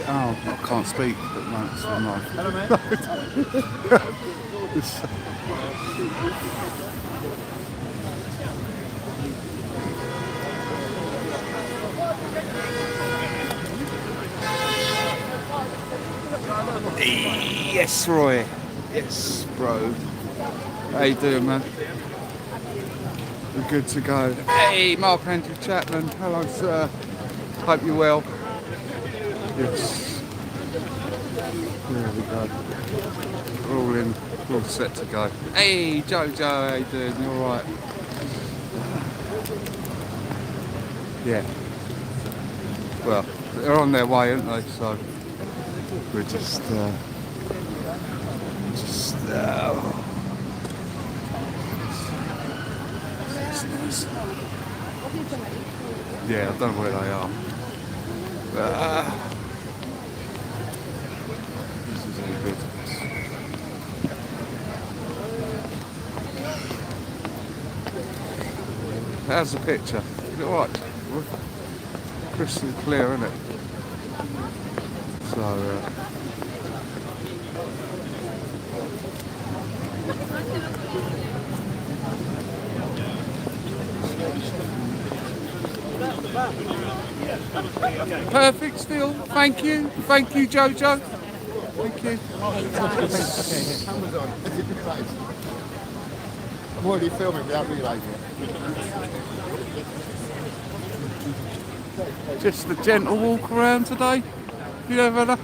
Oh, I can't speak, but no, it's not. Hello, mate. Yes, Roy. Yes, bro. How you doing, man? We're good to go. Hey, Mark Andrew Chapman. Hello, sir. Hope you're well. Yes. There we go. We're all in, we're all set to go. Hey, Jojo, how you doing? You all right? Yeah. Well, they're on their way, aren't they? So we're just. Yeah, I don't know where they are. This is all good. How's the picture? Is it alright? Crystal clear, isn't it? So, perfect still. Thank you, Jojo. Thank you. I'm already filming without realising it. Just a gentle walk around today. You ever know?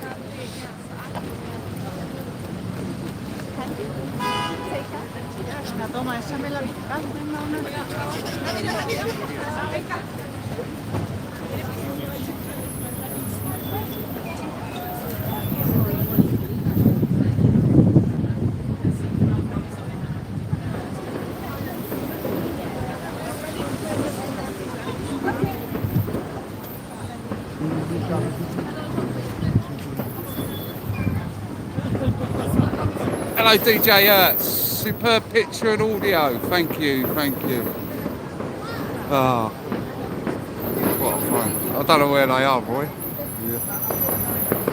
Hello, DJ Hertz. Superb picture and audio. Thank you. Ah, what a fun. I don't know where they are, boy. Yeah.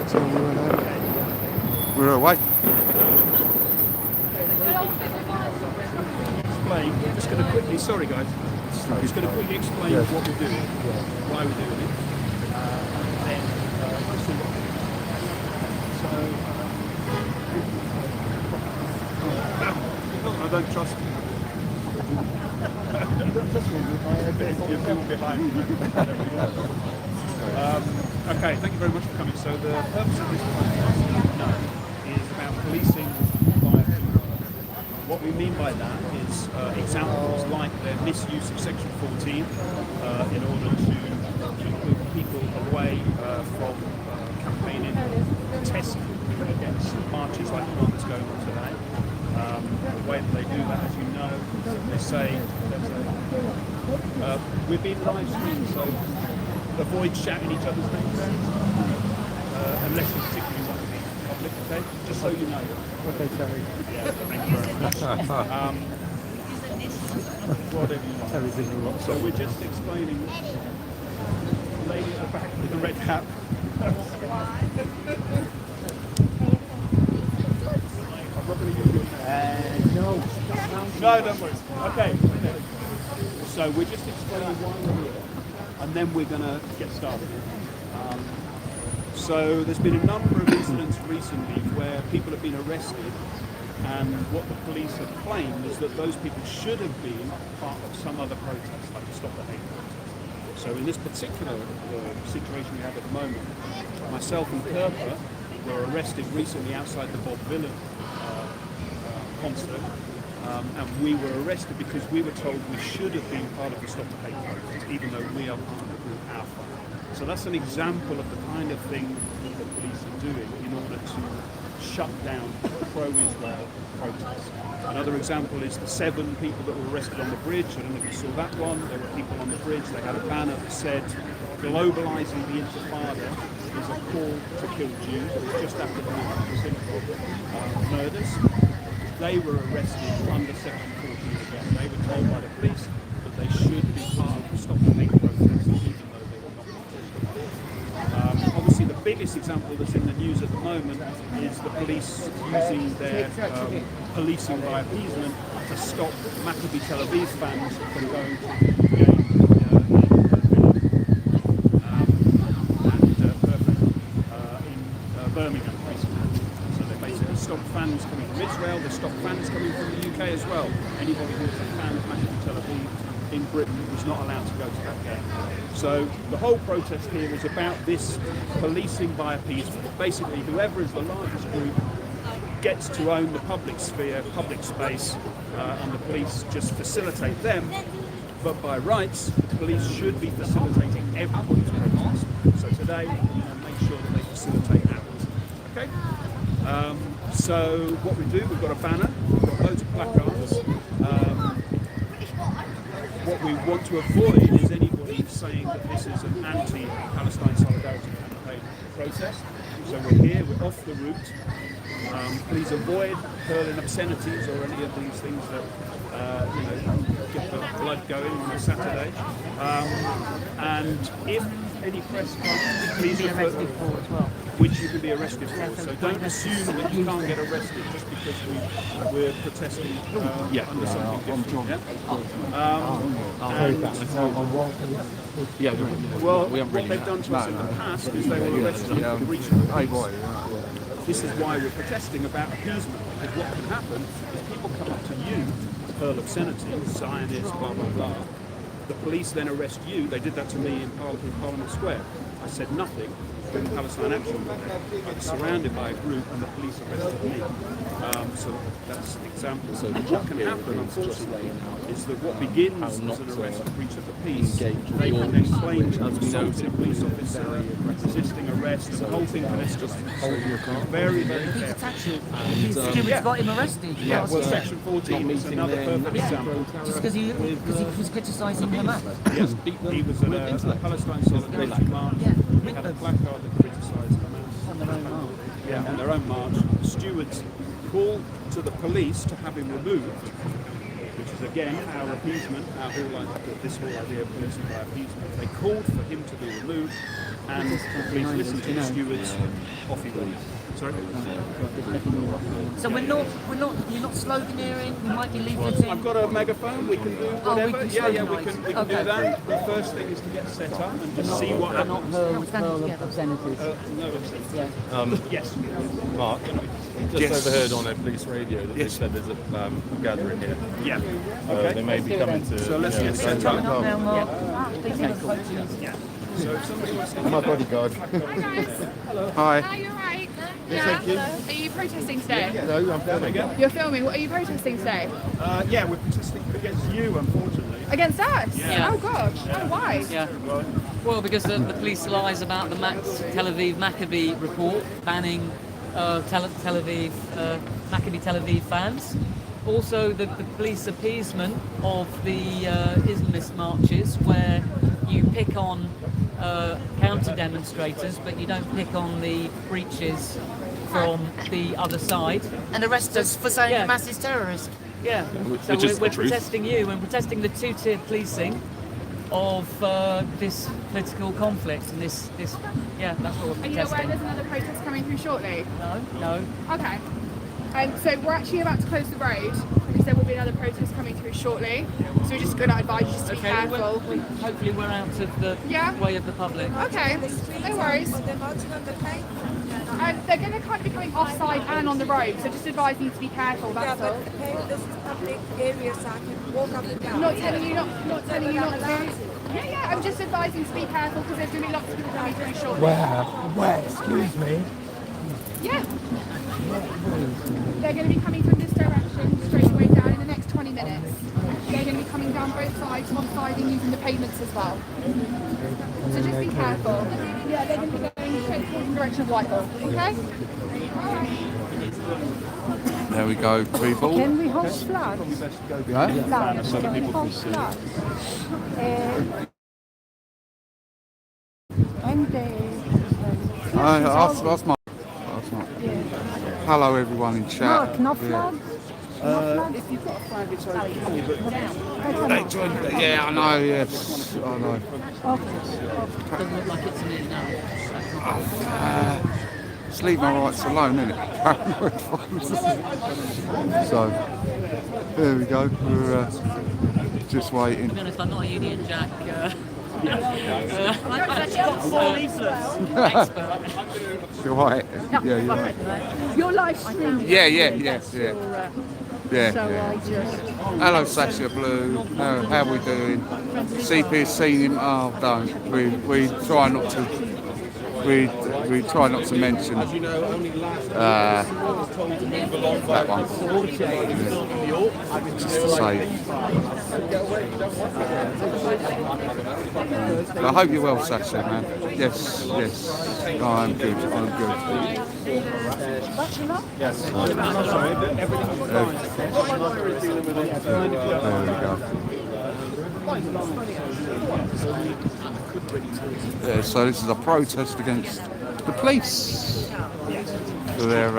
Tell me where they are. We're away. I'm just going to quickly, sorry guys, I'm just going to quickly explain what we're doing, why we're doing it. Then, I don't trust you. You're behind. Okay, thank you very much for coming. So the purpose of this podcast is about policing violence. What we mean by that is examples like their misuse of Section 14 in order to keep people away from campaigning, protesting against marches like the one that's going on today. The way that they do that, as you know, they say, we're being live streamed, so avoid shouting each other's names, unless you particularly want to be public, okay? Just so you know. Okay, Terry. Yeah, thank you very much. Whatever you want. Terry's in a lot. So we're just explaining the lady at the back with the red cap. No, don't worry. Okay. So we're just explaining why we're here, and then we're going to get started. So there's been a number of incidents recently where people have been arrested, and what the police have claimed is that those people should have been part of some other protest, like the Stop the Hate protest. So in this particular situation we have at the moment, myself and Kirpa were arrested recently outside the Bob Dylan concert, and we were arrested because we were told we should have been part of the Stop the Hate protest, even though we are part of the group Alpha. So that's an example of the kind of thing that the police are doing in order to shut down pro-Israel protests. Another example is the 7 people that were arrested on the bridge. I don't know if you saw that one. There were people on the bridge. They had a banner that said, globalizing the Intifada is a call to kill Jews. It was just after the synagogue murders. They were arrested under Section 14 again. They were told by the police that they should be part of the Stop the Hate protest, even though they were not biggest example that's in the news at the moment is the police using their policing by appeasement to stop Maccabi Tel Aviv fans from going to the game in Birmingham, basically. So they basically stopped fans coming from Israel, they stopped fans coming from the UK as well. Anybody who was a fan of Maccabi Tel Aviv in Britain was not allowed to go to that game. So the whole protest here is about this policing by appeasement. Basically, whoever is the largest group gets to own the public sphere, public space, and the police just facilitate them. But by rights, the police should be facilitating everybody's protest. So today, we want to make sure that they facilitate ours. Okay? So what we do, we've got a banner, we've got loads of placards. What we want to avoid is anybody saying that this is an anti-Palestine solidarity campaign protest. So we're here, we're off the route. Please avoid hurling obscenities or any of these things that get the blood going on a Saturday. And if any press comes, please refer, which you can be arrested for. So don't assume that you can't get arrested just because we're protesting under something different. Well, what they've done to us in the past is they were arrested for breach of peace. This is why we're protesting about appeasement, because what can happen is people come up to you, hurl obscenities, Zionists, blah, blah, blah. The police then arrest you. They did that to me in Parliament Square. I said nothing. When Palestine Action I was surrounded by a group and the police arrested me. So that's an example. So what can happen, unfortunately, is that what begins as an arrest for breach of the peace, they can then claim to have assaulted a police officer, resisting arrest, and the whole thing can escalate. Very, very careful. Stewards got him arrested. Yeah, well, Section 14 is another perfect example. Just because he was criticising Hamas. Yes, he was at a Palestine Solidarity March. He had a placard that criticised Hamas. On their own march. Yeah, on their own march. Stewards called to the police to have him removed, which is again our appeasement, this whole idea of policing by appeasement. They called for him to be removed, and the police listened to the stewards. Off he went. Sorry. So you're not sloganeering. We might be leafleting. I've got a megaphone. We can do whatever. We can do that. The first thing is to get set up and just see what happens. We're standing together. No obscenities. Yes. Mark, just overheard on a police radio that they said there's a gathering here. Yeah. Okay. They may be coming to. So let's get set Not up. now, Mark. Yeah. So if somebody wants to My bodyguard. Hi guys. Hi. Hi, you're right. thank you. Are you protesting today? No, I'm filming. You're filming. What are you protesting today? Yeah, we're protesting against you, unfortunately. Against us? Yeah. Oh gosh. Oh, why? Yeah. Well, because the police lies about the Tel Aviv Maccabi report banning Tel Aviv Maccabi Tel Aviv fans. Also, the police appeasement of the Islamist marches, where you pick on counter demonstrators, but you don't pick on the breaches from the other side. And arrest us for saying Yeah. Hamas is terrorist. Yeah, so Which is we're the truth. protesting you and protesting the two-tier policing of this political conflict and this that's what we're Are you not aware protesting. there's another protest coming through shortly? No. Okay. So we're actually about to close the road because there will be another protest coming through shortly. So we're just going to advise you just to be Okay, careful. hopefully we're out of the Yeah. way of the public. Okay, no worries. And they're going to be coming offside and on the road, so just advise you to be careful, that's all. This is public area, so I can walk up and down. Not telling you not to. Yeah, I'm just advising to be careful because there's going to be lots of people coming through shortly. Where? Excuse me. Yeah. They're going to be coming from this direction straight away down in the next 20 minutes. They're going to be coming down both sides, offsiding using the pavements as well. So just be careful. Yeah, they're going to be going straight towards the direction of Whitehall. Okay? There we go, people. Can we host flags? Yeah? Flags. Can we host flags? And That's Mark. Hello, everyone in chat. Mark, no Yeah. flags? If you've got a flag, it's okay, but They joined, yeah, I know, yes, I know. Doesn't look like it to me now. Just leave my rights alone, innit? So, there we go, we're just waiting. To be honest, I'm not a Union Jack. I've actually got 4 leaflets. Expert. You're right, yeah, you're right. Your live stream. Yeah. So I just. Hello, Sasha Blue. How we doing? CP's seen him. Oh, don't. We try not to. We try not to mention As you know, only last that one. Just to say. I hope you're well, Sasha, man. Yes. Oh, I'm good. Yes. There we go. Yeah, so this is a protest against the police for their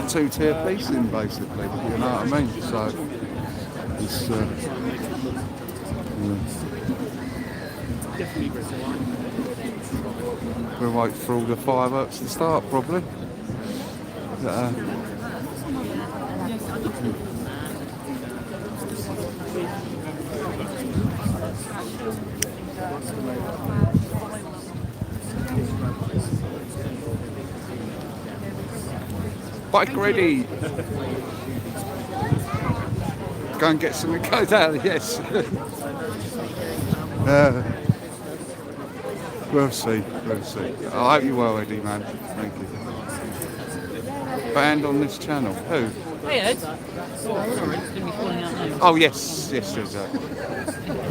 two-tier policing, basically. You know what I mean? So it's we'll wait for all the fireworks to start, probably. Bike ready. Go and get some go down, yes. We'll see. I hope you're well, Eddie, man. Thank you. Banned on this channel. Who? Hey Ed. Sorry, didn't be calling out names. Oh yes, there's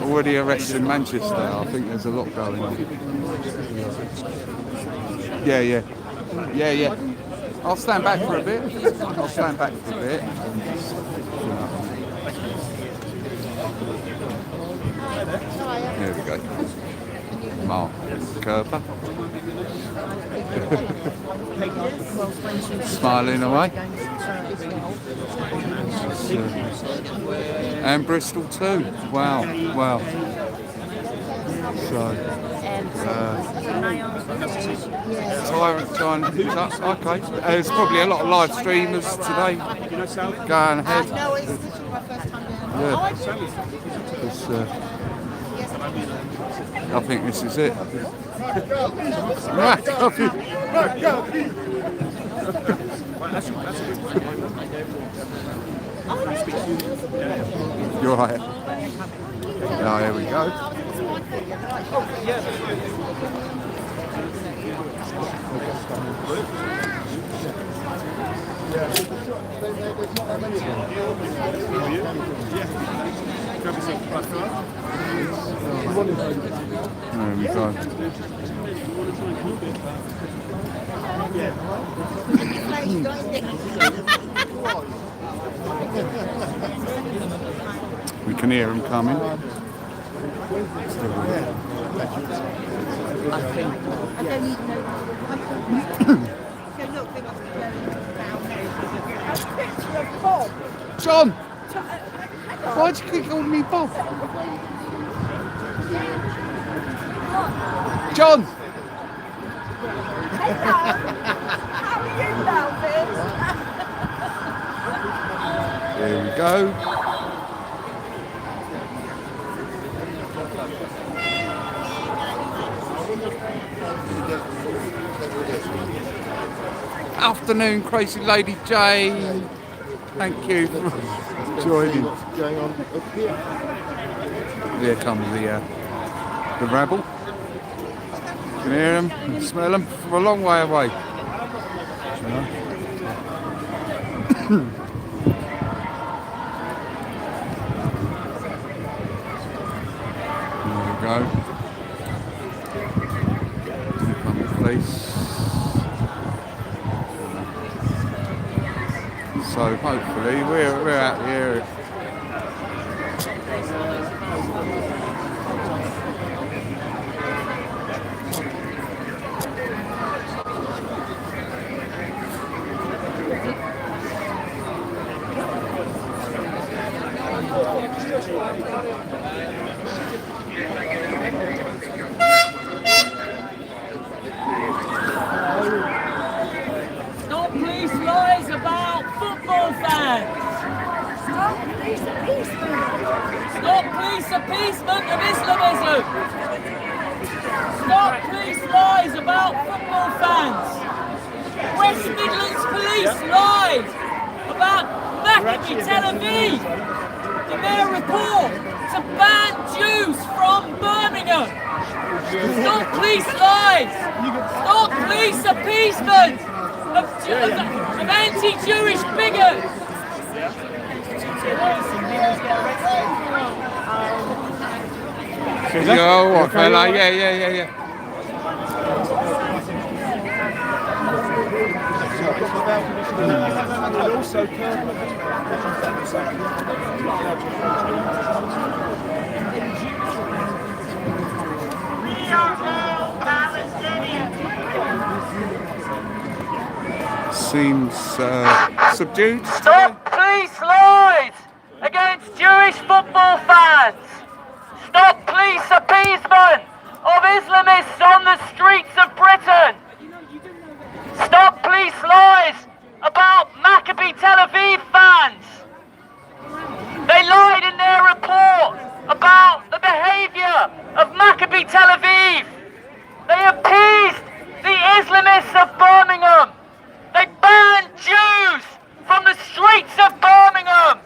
already arrested in Manchester. I think there's a lot going on. Yeah. I'll stand back for a bit. There we go. Mark Kerber. Smiling away. And Bristol too. Wow. So, Tyrant John. Okay. There's probably a lot of live streamers today. Going ahead. Yeah. I think this is it. You're right. Oh, here we go. There we go. We can hear him coming. John! Why'd you keep calling me Bob? John! There we go. Afternoon, Crazy Lady Jane. Thank you for joining. Going on up here. Here comes the rabble. You can hear them, and smell them from a long way away. There we go. Here come the police. So hopefully we're out here. Birmingham. Stop police lies about football fans. West Midlands police lied about Maccabi Tel Aviv in their report to ban Jews from Birmingham. Stop police lies. Stop police appeasement of anti-Jewish bigots. Yo, what fella? Yeah. And also, Seems subdued. Stop police lies against Jewish football fans. Stop police appeasement of Islamists on the streets of Britain. Stop police lies about Maccabi Tel Aviv fans. They lied in their report about the behaviour of Maccabi Tel Aviv. They appeased the Islamists of Birmingham. They banned Jews from the streets of Birmingham.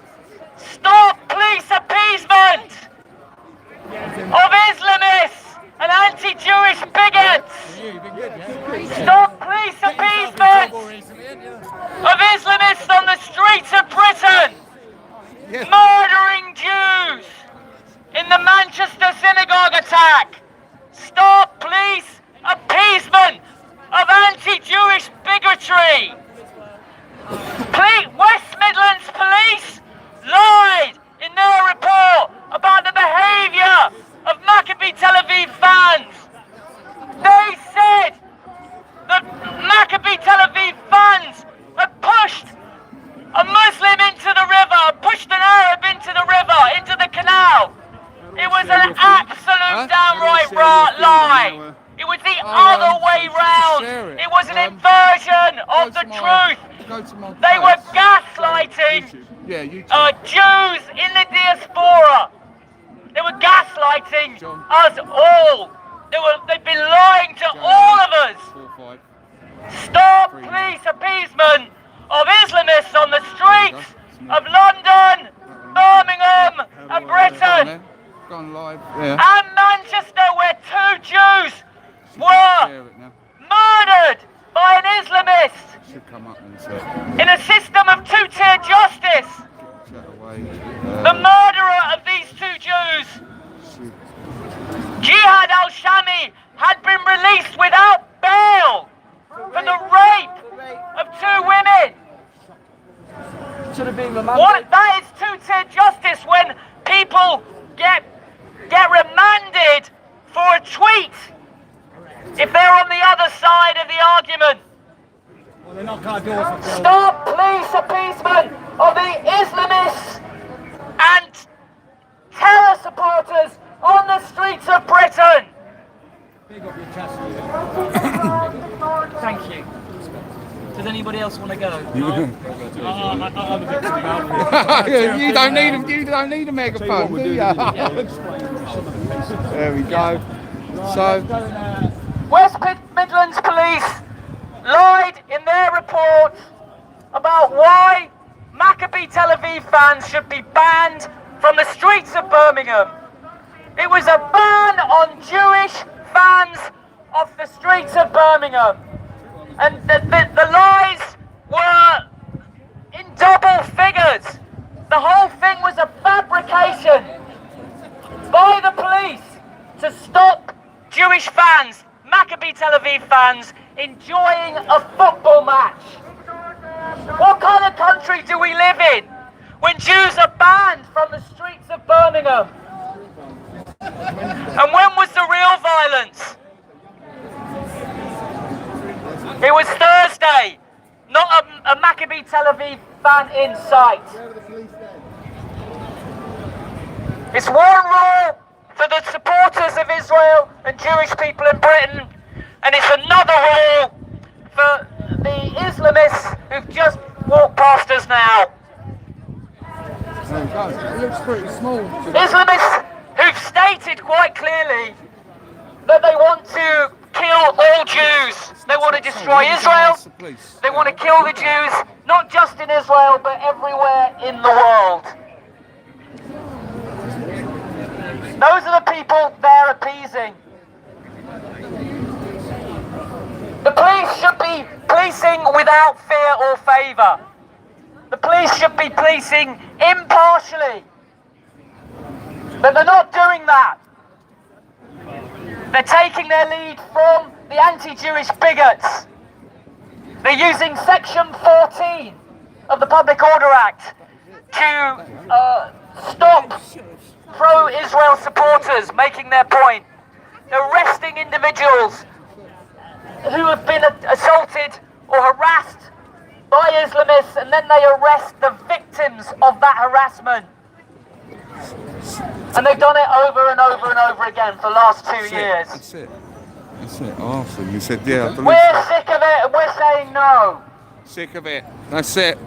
Stop police appeasement of Islamists and anti-Jewish bigots. Stop police appeasement of Islamists on the streets of Britain, murdering Jews in the Manchester synagogue attack. Stop police appeasement of anti-Jewish bigotry. West Midlands Police lied in their report about the behaviour of Maccabi Tel Aviv fans. They said that Maccabi Tel Aviv fans had pushed a Muslim into the river, pushed an Arab into the river, into the canal. It was an absolute downright lie. It was the other way round. It was an inversion of the truth. They were gaslighting Jews in the diaspora. They were gaslighting us all. They've been lying to all of us. Stop police appeasement of Islamists on the streets of London, Birmingham and Britain. And Manchester, where 2 Jews were murdered by an Islamist in a system of 2-tier justice. The murderer of these 2 Jews, Jihad al-Shami, had been released without bail for the rape of 2 women. Should have been That is 2-tier justice when people get remanded for a tweet if they're on the other side of the argument. Well, they knock our doors off. Stop police appeasement of the Islamists and terror supporters on the streets of Britain. Big up your chest. Thank you. Does anybody else want to go? You don't need a megaphone, do you? There we go. So, West Midlands Police lied in their report about why Maccabi Tel Aviv fans should be banned from the streets of Birmingham. It was a ban on Jewish fans off the streets of Birmingham. And the lies were in double figures. The whole thing was a fabrication by the police to stop Jewish fans, Maccabi Tel Aviv fans, enjoying a football match. What kind of country do we live in when Jews are banned from the streets of Birmingham? And when was the real violence? It was Thursday, not a Maccabi Tel Aviv fan in sight. It's one rule for the supporters of Israel and Jewish people in Britain, and it's another rule for the Islamists who've just walked past us now. it looks pretty small. Islamists who've stayed stated quite clearly that they want to kill all Jews. They want to destroy Israel. They want to kill the Jews, not just in Israel, but everywhere in the world. Those are the people they're appeasing. The police should be policing without fear or favour. The police should be policing impartially. But they're not doing that. They're taking their lead from the anti-Jewish bigots. They're using Section 14 of the Public Order Act to stop pro-Israel supporters making their point. They're arresting individuals who have been assaulted or harassed by Islamists, and then they arrest the victims of that harassment. And they've done it over and over and over again for the last 2 years. That's it. That's it. Awesome. You said, yeah, I believe We're sick of it and we're saying no. Sick of it. That's it.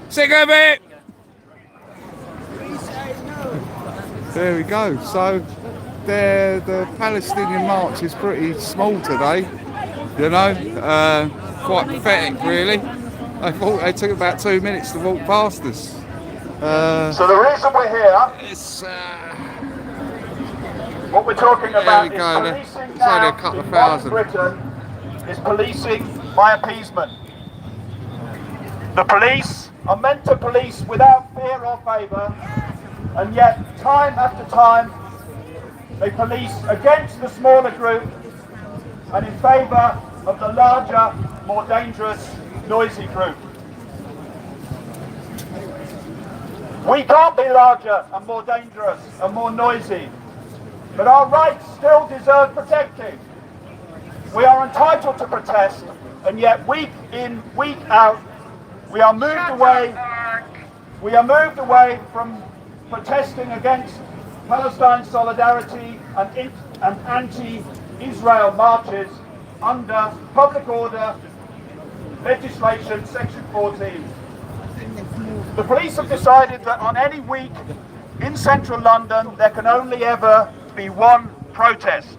Sick of it! There we go. So, the Palestinian march is pretty small today. You know, quite pathetic, really. I thought they took about 2 minutes to walk past us. So the reason we're here, It's, what we're talking there about we go. is policing It's now only a couple of in modern thousand. Britain is policing by appeasement. The police are meant to police without fear or favour, and yet time after time they police against the smaller group and in favour of the larger, more dangerous, noisy group. We can't be larger and more dangerous and more noisy, but our rights still deserve protecting. We are entitled to protest, and yet week in, week out, we are moved away from protesting against Palestine solidarity and anti-Israel marches under public order legislation section 14. The police have decided that on any week in central London there can only ever be one protest.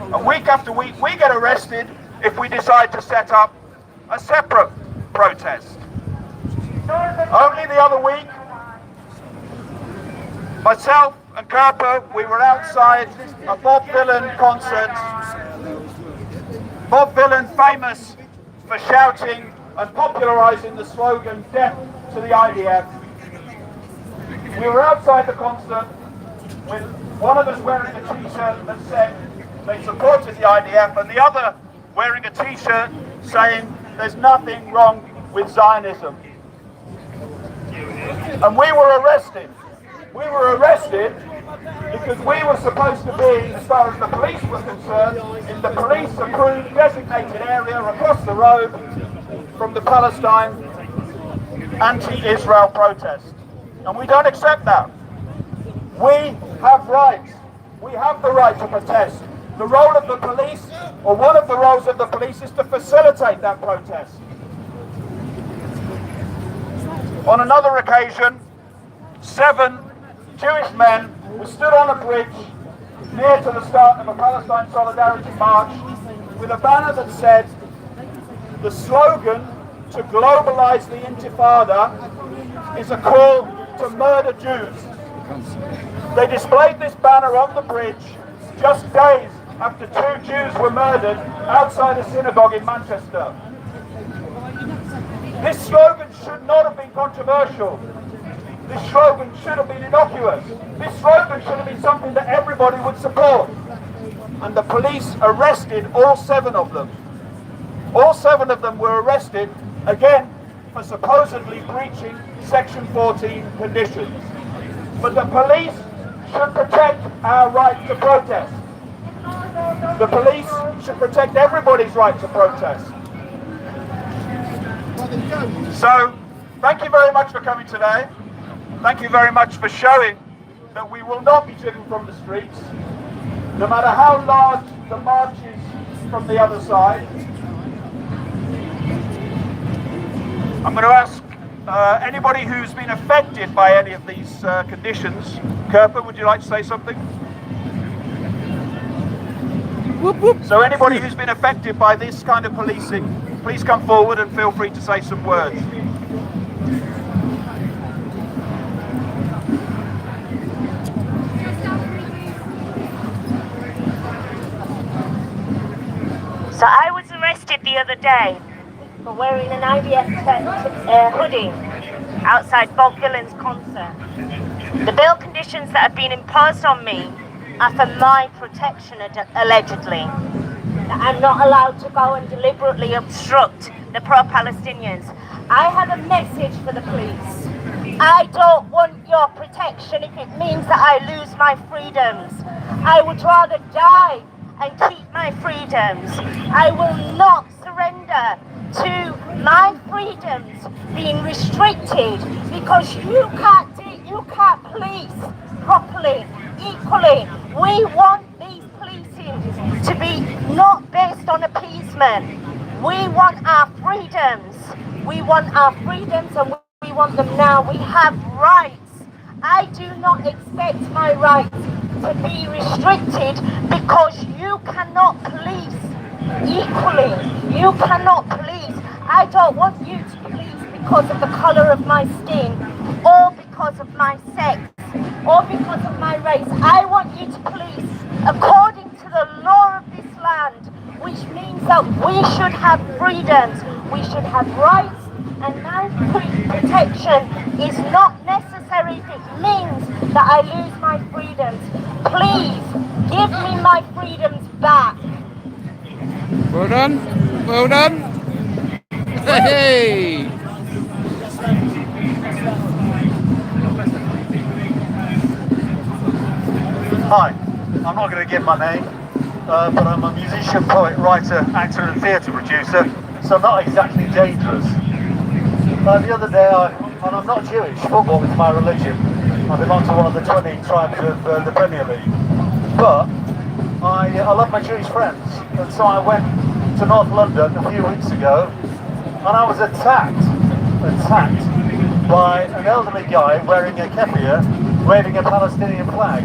And week after week we get arrested if we decide to set up a separate protest. Only the other week, myself and Kerper, we were outside a Bob Dylan concert. Bob Dylan, famous for shouting and popularising the slogan, "Death to the IDF." We were outside the concert with one of us wearing a t-shirt that said they supported the IDF and the other wearing a t-shirt saying there's nothing wrong with Zionism. And we were arrested. We were arrested because we were supposed to be, as far as the police were concerned, in the police-approved designated area across the road from the Palestine anti-Israel protest. And we don't accept that. We have rights. We have the right to protest. The role of the police, or one of the roles of the police, is to facilitate that protest. On another occasion, 7 Jewish men were stood on a bridge near to the start of a Palestine Solidarity March with a banner that said, "The slogan to globalize the Intifada is a call to murder Jews." They displayed this banner on the bridge just days after 2 Jews were murdered outside a synagogue in Manchester. This slogan should not have been controversial. This slogan should have been innocuous. This slogan should have been something that everybody would support. And the police arrested all 7 of them. All 7 of them were arrested, again, for supposedly breaching Section 14 conditions. But the police should protect our right to protest. The police should protect everybody's right to protest. So, thank you very much for coming today. Thank you very much for showing that we will not be driven from the streets, no matter how large the march is from the other side. I'm going to ask anybody who's been affected by any of these conditions. Kerper, would you like to say something? So anybody who's been affected by this kind of policing, please come forward and feel free to say some words. So I was arrested the other day for wearing an IVF hoodie outside Bob Dylan's concert. The bail conditions that have been imposed on me are for my protection, allegedly. That I'm not allowed to go and deliberately obstruct the pro-Palestinians. I have a message for the police. I don't want your protection if it means that I lose my freedoms. I would rather die and keep my freedoms. I will not surrender to my freedoms being restricted because you can't police properly, equally. We want these policing to be not based on appeasement. We want our freedoms. We want our freedoms and we want them now. We have rights. I do not expect my rights to be restricted because you cannot police equally. You cannot police. I don't want you to police because of the colour of my skin or because of my sex or because of my race. I want you to police according to the law of this land, which means that we should have freedoms, we should have rights, and my protection is not necessary if it means that I lose my freedoms. Please, give me my freedoms back. Well done. Well done. Hey! Hi, I'm not going to give my name, but I'm a musician, poet, writer, actor and theatre producer, so I'm not exactly dangerous. The other day, and I'm not Jewish, football is my religion. I belong to one of the 20 tribes of the Premier League. But I love my Jewish friends, and so I went to North London a few weeks ago, and I was attacked by an elderly guy wearing a keffiyeh, waving a Palestinian flag.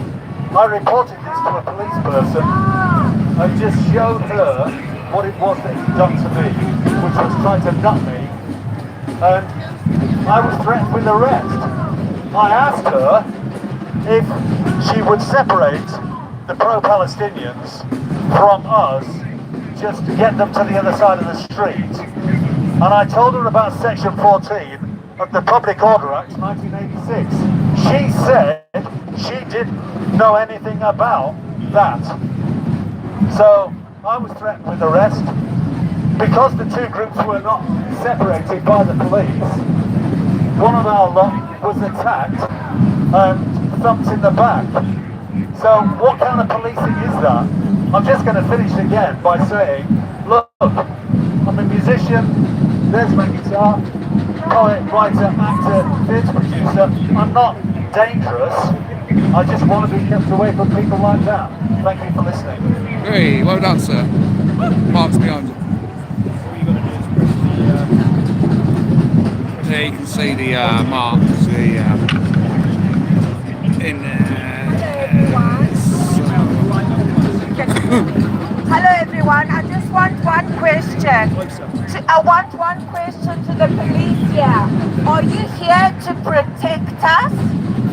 I reported this to a police person and just showed her what it was that he'd done to me, which was trying to nut me, and I was threatened with arrest. I asked her if she would separate the pro-Palestinians from us just to get them to the other side of the street. And I told her about Section 14 of the Public Order Act 1986. She said she didn't know anything about that. So I was threatened with arrest. Because the two groups were not separated by the police, one of our lot was attacked and thumped in the back. So what kind of policing is that? I'm just going to finish again by saying, look, I'm a musician, there's my guitar, poet, writer, actor, theatre producer. I'm not dangerous. I just want to be kept away from people like that. Thank you for listening. Hey, well done, sir. Mark's behind you. There you can see the marks in Hello everyone, I just want one question. I want one question to the police here. Are you here to protect us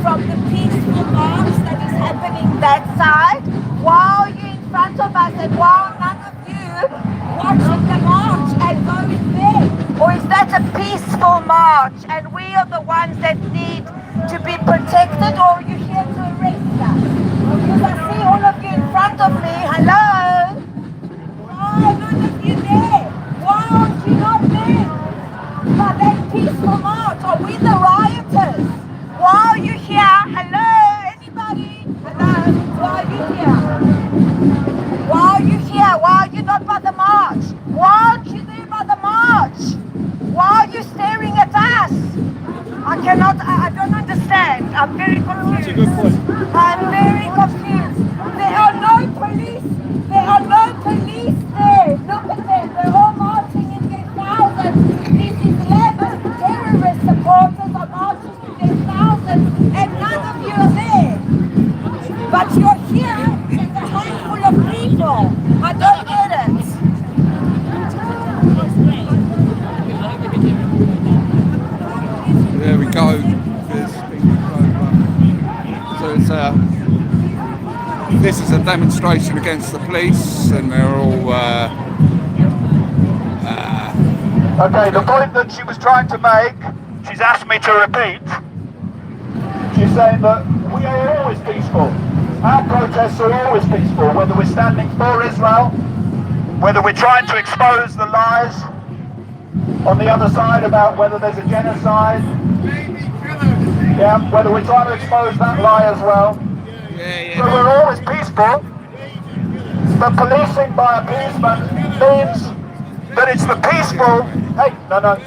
from the peaceful march that is happening that side? While you're in front of us and while none of you watching the march and going there? Or is that a peaceful march and we are the ones that need to be protected, or are you here to arrest us? Because I see all of you in front of me. Hello? Why none of you there? Why aren't you not there? For that peaceful march? Are we the rioters? Why are you here? Hello? Anybody? Hello? Why are you here? Why are you here? Why are you not by the march? Why aren't you there by the march? Why are you staring at us? I don't understand. I'm very confused. That's a good point. I'm very confused. There are no police. There are no police there. Look at them. They're all marching in their thousands. This is 11 terrorist supporters are marching in their thousands, and none of you are there. But you're here as a handful of people. I don't get it. There we go. So it's this is a demonstration against the police, and they're all. Okay, the point that she was trying to make, she's asked me to repeat. She's saying that we are always peaceful. Our protests are always peaceful, whether we're standing for Israel, whether we're trying to expose the lies on the other side about whether there's a genocide. Yeah, whether we're trying to expose that lie as well. So we're always peaceful. But policing by appeasement means that it's the peaceful. Hey, no.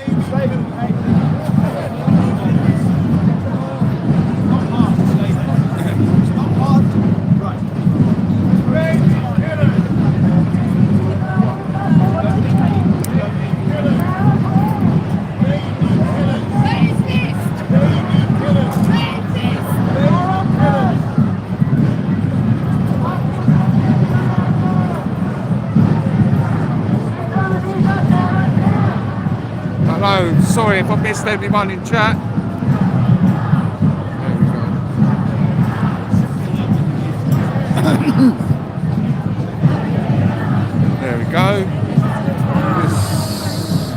Hello, sorry if I missed anyone in chat. There we go. Just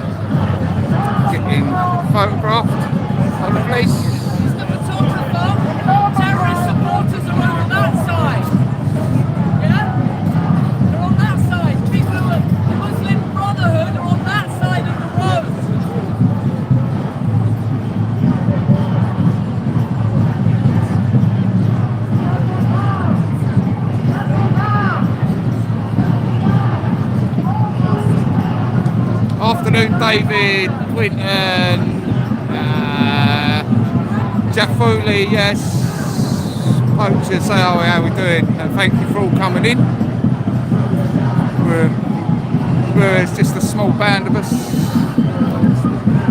getting photographed on the police. Terrorist supporters are over that side. Yeah? They're on that side. People who are Muslim Brotherhood are on that side of the road. Afternoon, David, Quinton, Jeff Foley, yes. Poacher, say how are we doing? And thank you for all coming in. It's just a small band of us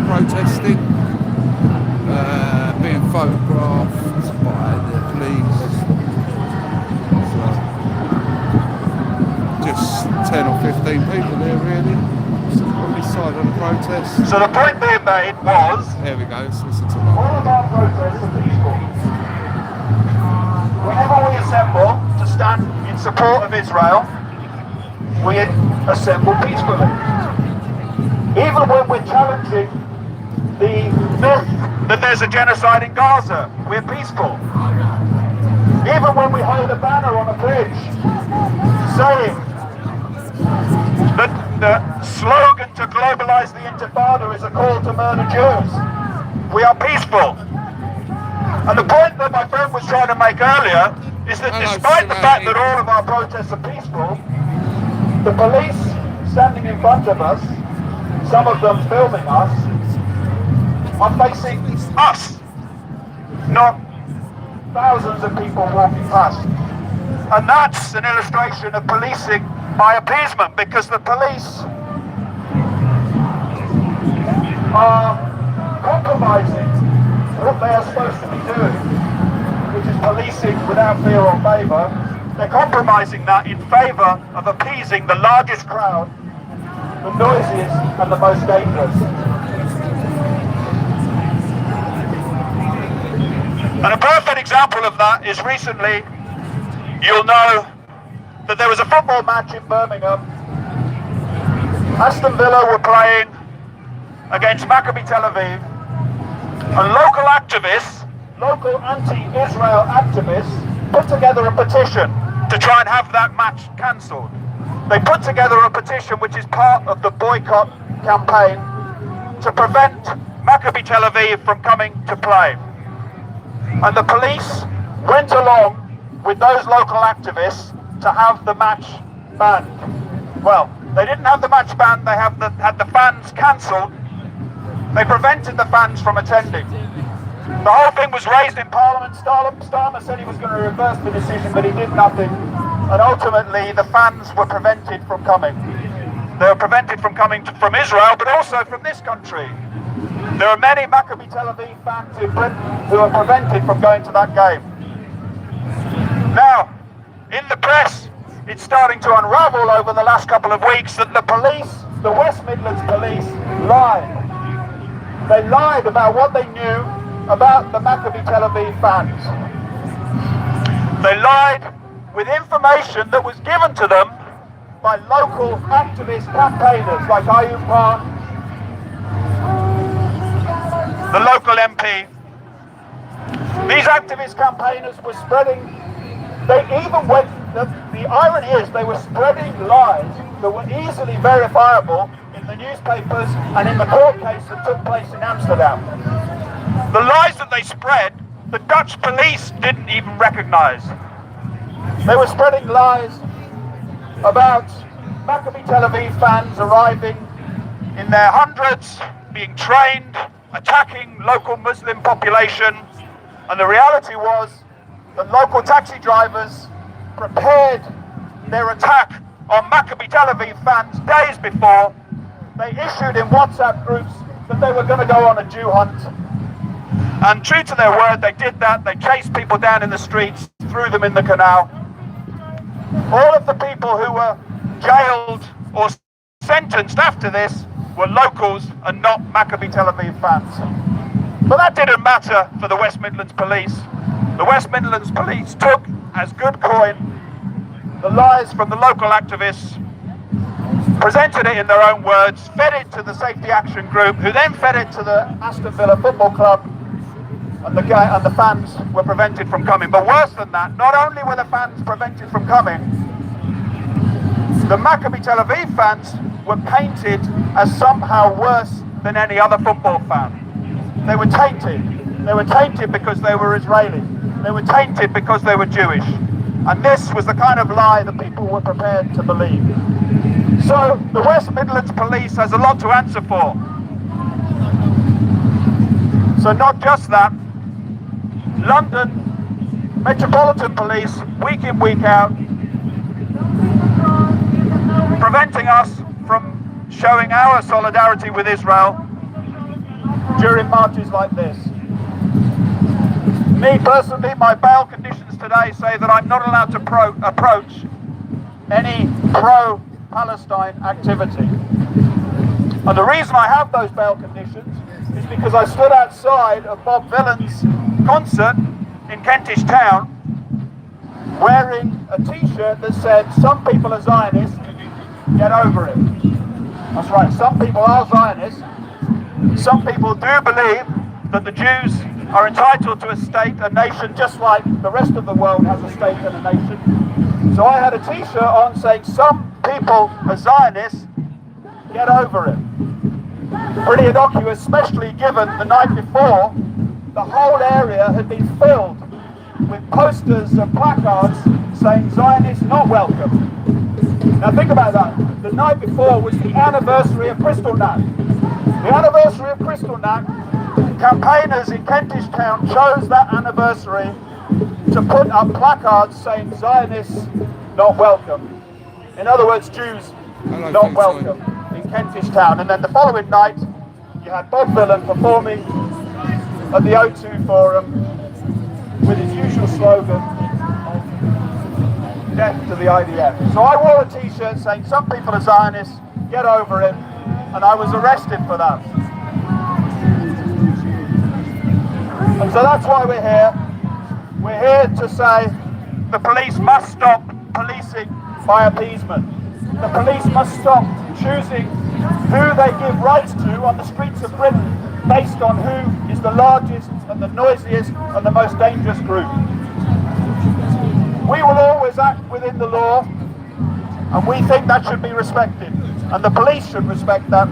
protesting, being photographed by the police. So, just 10 or 15 people there, really. On this side of the protest. So the point being made was... There we go, let's listen to all of our protests are peaceful. Whenever we assemble to stand in support of Israel, we assemble peacefully. Even when we're challenging the myth that there's a genocide in Gaza, we're peaceful. Even when we hold a banner on a bridge saying that the slogan to globalize the Intifada is a call to murder Jews, we are peaceful. And the point that my friend was trying to make earlier is that despite the fact that all of our protests are peaceful, the police standing in front of us, some of them filming us, are facing us, not thousands of people walking past. And that's an illustration of policing by appeasement, because the police are compromising what they are supposed to be doing, which is policing without fear or favour. They're compromising that in favour of appeasing the largest crowd, the noisiest and the most dangerous. And a perfect example of that is recently, you'll know that there was a football match in Birmingham. Aston Villa were playing against Maccabi Tel Aviv, and local activists, local anti-Israel activists, put together a petition to try and have that match cancelled. They put together a petition which is part of the boycott campaign to prevent Maccabi Tel Aviv from coming to play. And the police went along with those local activists to have the match banned. Well, they didn't have the match banned, they had the fans cancelled. They prevented the fans from attending. The whole thing was raised in Parliament. Starmer said he was going to reverse the decision, but he did nothing. And ultimately, the fans were prevented from coming. They were prevented from coming from Israel, but also from this country. There are many Maccabi Tel Aviv fans in Britain who are prevented from going to that game. Now, in the press, it's starting to unravel over the last couple of weeks that the police, the West Midlands police, lied. They lied about what they knew about the Maccabi Tel Aviv fans. They lied with information that was given to them by local activist campaigners like Ayub Khan, the local MP. These activist campaigners were spreading, they even went, the irony is they were spreading lies that were easily verifiable in the newspapers and in the court case that took place in Amsterdam. The lies that they spread, the Dutch police didn't even recognize. They were spreading lies about Maccabi Tel Aviv fans arriving in their hundreds, being trained, attacking local Muslim population, and the reality was that local taxi drivers prepared their attack on Maccabi Tel Aviv fans days before. They issued in WhatsApp groups that they were going to go on a Jew hunt. And true to their word, they did that. They chased people down in the streets, threw them in the canal. All of the people who were jailed or sentenced after this were locals and not Maccabi Tel Aviv fans. But that didn't matter for the West Midlands Police. The West Midlands Police took as good coin the lies from the local activists, presented it in their own words, fed it to the Safety Action Group, who then fed it to the Aston Villa Football Club, and the fans were prevented from coming. But worse than that, not only were the fans prevented from coming, the Maccabi Tel Aviv fans were painted as somehow worse than any other football fan. They were tainted. They were tainted because they were Israeli. They were tainted because they were Jewish. And this was the kind of lie that people were prepared to believe. So the West Midlands Police has a lot to answer for. So not just that, London Metropolitan Police, week in, week out, preventing us from showing our solidarity with Israel during marches like this. Me personally, my bail conditions today say that I'm not allowed to approach any pro-Palestine activity. And the reason I have those bail conditions is because I stood outside of Bob Vylan's concert in Kentish Town wearing a t-shirt that said, "Some people are Zionists, get over it." That's right, some people are Zionists. Some people do believe that the Jews are entitled to a state, a nation, just like the rest of the world has a state and a nation. So I had a t-shirt on saying, "Some people are Zionists, get over it." Pretty innocuous, especially given the night before, the whole area had been filled with posters and placards saying Zionists not welcome. Now think about that. The night before was the anniversary of Kristallnacht. The anniversary of Kristallnacht, campaigners in Kentish Town chose that anniversary to put up placards saying Zionists not welcome. In other words, Jews not welcome in Kentish Town. And then the following night, you had Bob Vylan performing at the O2 Forum with his usual slogan, "Death to the IDF." So I wore a t-shirt saying, "Some people are Zionists, get over it," and I was arrested for that. And so that's why we're here. We're here to say the police must stop policing by appeasement. The police must stop choosing who they give rights to on the streets of Britain based on who is the largest and the noisiest and the most dangerous group. We will always act within the law, and we think that should be respected. And the police should respect that,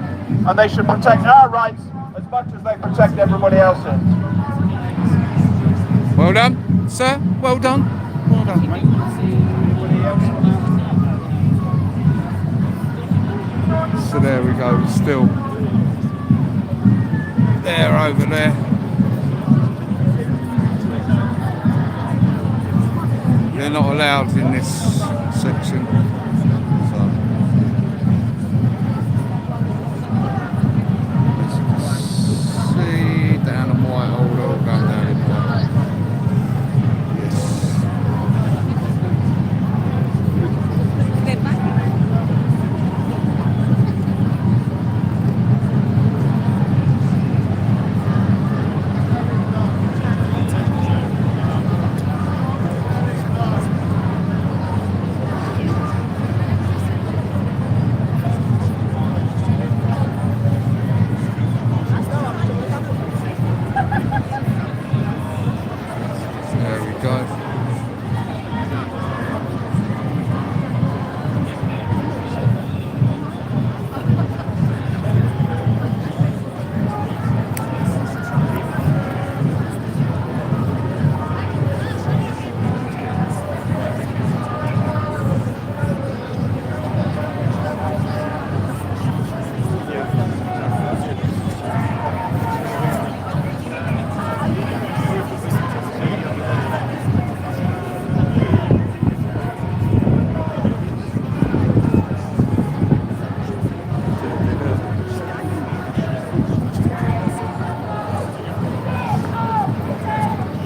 and they should protect our rights as much as they protect everybody else's. Well done, sir. Well done. Well done, mate. So there we go. Still there, over there. They're not allowed in this section. So let's see down on Whitehall, all going down in Whitehall. Yes.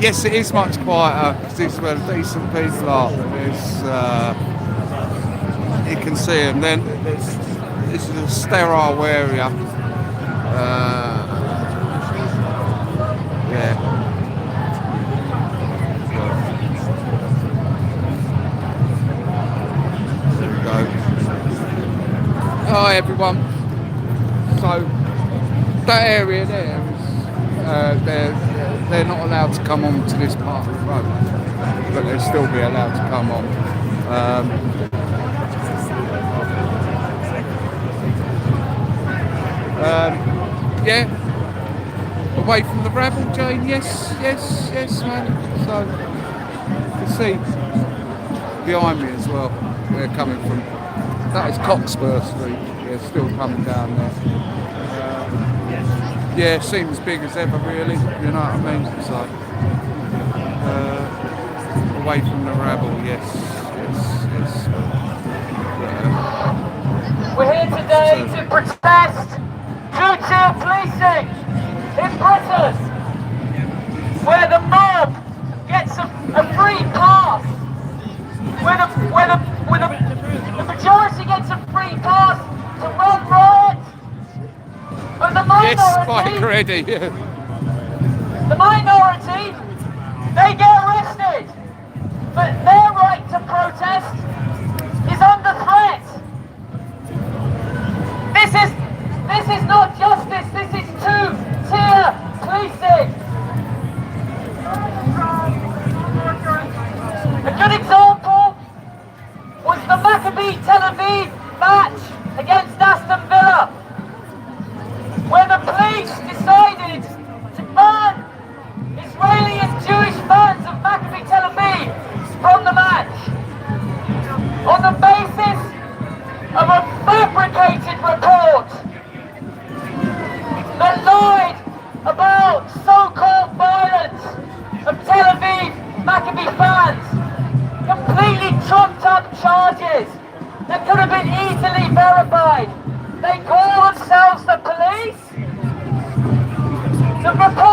Yes, it is much quieter because this is where the decent people are. You can see them. Then this is a sterile area. Yeah. There we go. Hi everyone. So that area there is they're not allowed to come on to this part of the road, but they'll still be allowed to come on. Yeah, away from the rabble, Jane. Yes, man. So you can see behind me as well. They're coming from. That is Cockspur Street. They're still coming down there. Yeah, seems big as ever, really. You know what I mean? So away from the rabble. Yes. We're here today to protest two-tier policing in Britain, where the mob gets a free pass, where the majority gets a free pass to run riot, but the minority, the minority, they get arrested, but their right to protest is under threat. This is not justice, this is two-tier policing. A good example was the Maccabi Tel Aviv match against Aston Villa, where the police decided to ban Israeli and Jewish fans of Maccabi Tel Aviv from the match on the basis of a fabricated report that lied about so-called violence of Tel Aviv Maccabi fans, completely trumped up charges that could have been easily verified. They call themselves the police. The report